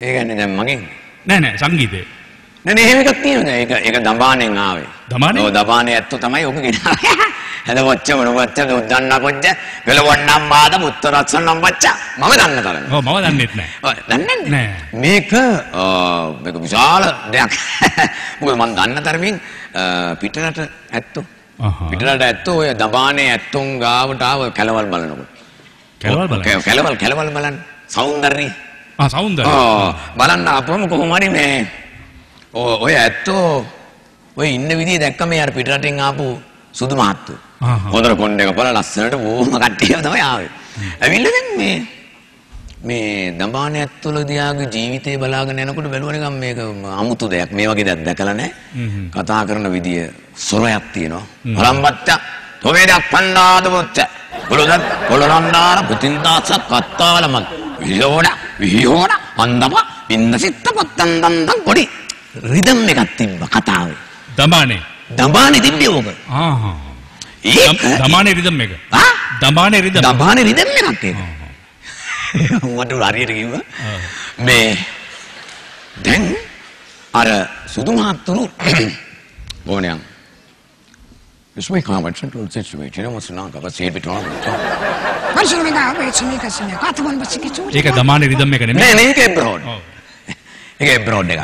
ඒ කියන්නේ දැන් මගෙන් නෑ සංගීතේ. නෑ එහෙම එකක් තියෙනවා. ඒක දඹාණෙන් ආවේ. දඹාණෙන්? ඔව් දඹාණේ ඇත්තෝ තමයි ඔක ගෙනාවේ. හද වොච්චම නුවච්ච උද්දන්න කොච්ච ගලවන්නම් මාද මුත්තරස්සන්නම් වච්ච මම දන්න තරම. ඔව් මම දන්නෙත් නෑ. ඔව් දන්නේ නෑ. මේක විශාල දෙයක්. මොකද මම දන්න තරමින් පිටරට ඇත්තෝ. පිටරට ඇත්තෝ ඔය දඹාණේ ඇත්තොන් ගාවට ආව කැලවල් බලනකොට. කැලවල් බලන්න. සෞන්දර්යය. සෞන්දර්යය. බලන්න අපම කොහොම හරි මේ ඔය ඇත්තෝ ඔය ඉන්න විදිය දැක්කම යාර පිටරටින් ආපු සුදු මහත්තයෝ. හොඳට කොණ්ඩ එක බලලා ලස්සනට බොහොම කට්ටිය තමයි ආවේ. ඇවිල්ලා දැන් මේ දඹාණේ ඇත්තවල දියාගේ ජීවිතේ බලාගෙන යනකොට බැලුවා නිකන් මේක අමුතු දෙයක්. මේ වගේ දෙයක් දැකලා නැහැ. කතා කරන විදිය සොරයක් තියෙනවා. බලම්බත්ත තොවේදක් පන්නාද මුත්ත. පොළොරන්නාර පුතින්දාස කත්තාවලම විහිෝණ අන්දම පින්නසිට පොත්තන්දන්දන් පොඩි රිදම් එකක් තිබ්බා කතාවේ. දඹාණේ තිබ්බේ ඕක. ඒක දඹාණේ රිදම් එක. දඹාණේ රිදම් එකක් ඒක. මට හරියට කිව්වා. මේ දැන් අර සුදු මහත්තුරු ඕනෑම් इसमें काम सेंट्रल सिचुएशन है सुना का बस ये बिठा वर्षों में कहा बेच नहीं कर सकते काट बन बच्चे की चोट ඒක දමානේ රිදම් එක නෙමෙයි नहीं ඒක එබ්‍රෝඩ් ඒක එබ්‍රෝඩ් එක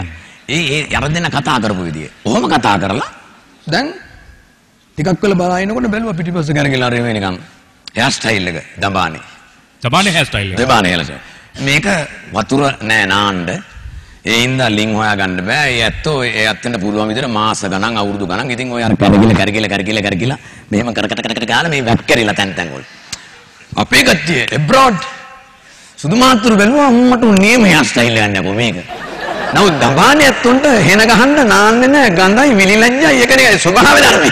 ඒ යරදෙන කතා කරපු විදිය ඔහොම කතා කරලා දැන් ටිකක් වෙලා බලනකොට බැලුවා පිටිපස්ස කරගලා රෙමේ නිකන් හෙයාර් ස්ටයිල් එක දඹානේ හෙයාර් ස්ටයිල් එක දඹානේ හෙයාර් මේක වතුර නෑ නාන්න ඒ ඉඳලා ලින් හොයා ගන්න බෑ. ඒ ඇත්තෝ ඒ ඇත්තෙන්ට පුළුවන් විදිහට මාස ගණන් අවුරුදු ගණන් ඉතින් ඔය අර කරගිලා මෙහෙම කර ගාලා මේ වැක් කරිලා තැන් වල. අපේ කට්ටිය එබ්‍රෝඩ් සුදු මාත්‍රු බැලුවා අම්මට නියම හෙයාර් ස්ටයිල් එකක් නෑ මේක. නමුත් දඹානේ ඇත්තොන්ට හෙන ගහන්න නාන්නේ නෑ ගඳයි විලිලැජ්ජයි ඒක නේ ස්වභාව ධර්මය.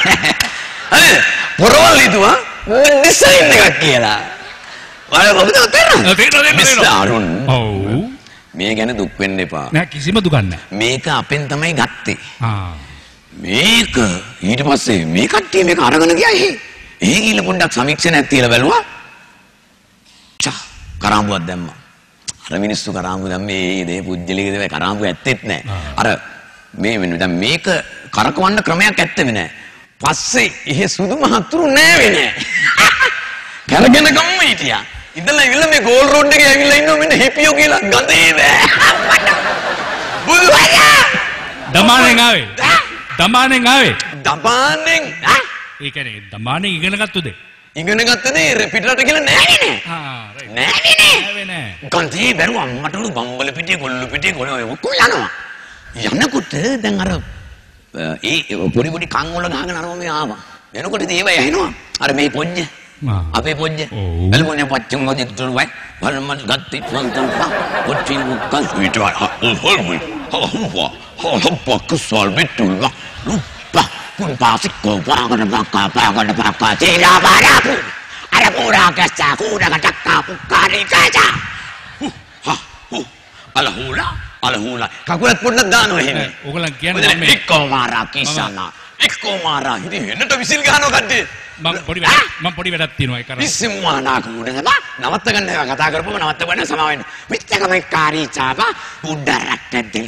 හරිද? පොරවල් හිතුවා ඩිසයින් එකක් කියලා. ඔය කොහොමද තේරෙන්නේ? ඔව්. මේ ගැන දුක් වෙන්න එපා. නෑ කිසිම දුකක් නෑ. මේක අපෙන් තමයි ගත්තේ. මේක ඊට පස්සේ මේ කට්ටිය මේක අරගෙන ගියා එහෙ. එහෙ ගිහලා පොඩ්ඩක් සමීක්ෂණයක් තියලා බැලුවා. කරාඹුවක් දැම්මා. අර මිනිස්සු කරාඹු දැම්මේ මේ පුජ්ජලිගේ දේ කරාඹු ඇත්තෙත් නෑ. අර මේ දැන් මේක කරකවන්න ක්‍රමයක් ඇත්තෙම නෑ. පස්සේ එහෙ සුදු මහතුරු නෑවේ නෑ. කරගෙන ගම්ම හිටියා. ඉතලා ඉවිල්ලා මේ ගෝල් රෝඩ් එකේ ඇවිල්ලා ඉන්නවා මෙන්න හිපියෝ කියලා ගඳේ බෑ. බුදුහාරා. දමාණෙන් ආවේ. දමාණෙන් ඒ කියන්නේ දමාණෙන් ඉගෙන ගත්තද? ඉගෙන ගත්තද පිටරට කියලා නෑනේ. නෑ. ගඳේ බැරුවා මට උණු බම්බල පිටියේ ගොල්ලු පිටියේ ගොන ඔක්කොම යනවා. යනකොට දැන් අර ඒ පොඩි කන් වල ගහගෙන අරම මේ ආවා. එනකොට ඉතින් ඒව ඇහෙනවා. අර මේ පොජ්ජ අපේ පොජ්ජ එල්මෝනේ පච්චම් මොදි තුරුවයි වල්මන් ගත්ති වන්තම්පා පොච්චින් මුක්කල් විතර හොල්මුයි හොල්පා කුසල් විතුල්වා ලුප්පා කුන් පාසිකෝ පාගන තේලා බාරපු අර පුරා කස්සා කුඩක ටක්කා පුක්කාරි කාචා අලහුලා කකුලත් පොඩ්ඩක් දානවා එහෙම ඕගලන් කියන්නේ මේ එක්කෝ මාරා කිසනා එක්කෝ මාරා ඉතින් හෙන්නට විසිල් ගහනවා කද්දේ මම පොඩි වැඩක් තියෙනවා ඒක කරා ඉස්සෙම්මානා කුඩේ නවත්ත ගන්න ඒවා කතා කරපුවම නවත්ත ගන්න සමා වෙන්න මිච්චකමයි කාරී චාපා උඩරට්ටෙන්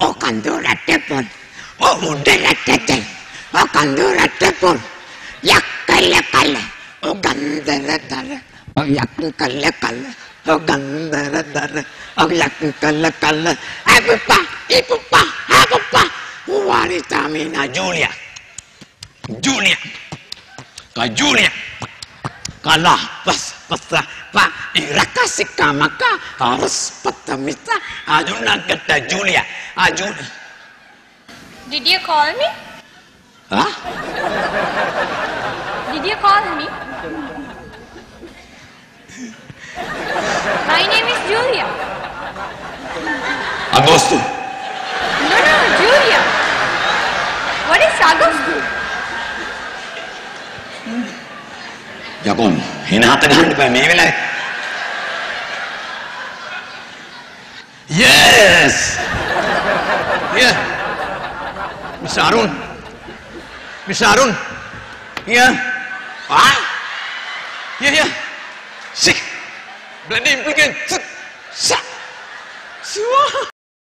ඔකන්දරට්ටෙපොන් උඩරට්ටෙන් ඔකන්දරට්ටෙපොන් යක්කල්ල ඔගන්දරතර යක්කල්ල ඔගන්දරතර යක්කල්ල අපපා අපපා උවාරිතාමිනා Julia Kalah pas pa irakasika maka harus patamita ajuna kata Julia Did you call me? Huh? Did you call me? My name is Julia. Agosto. No, Julia. What is Agosto? යකෝ හිනාත ගන්න බෑ මේ වෙලාවේ. Yes. Yeah. Mr. Arun. Yeah. Ah. Yeah. Sick. Bloody implicant. Sure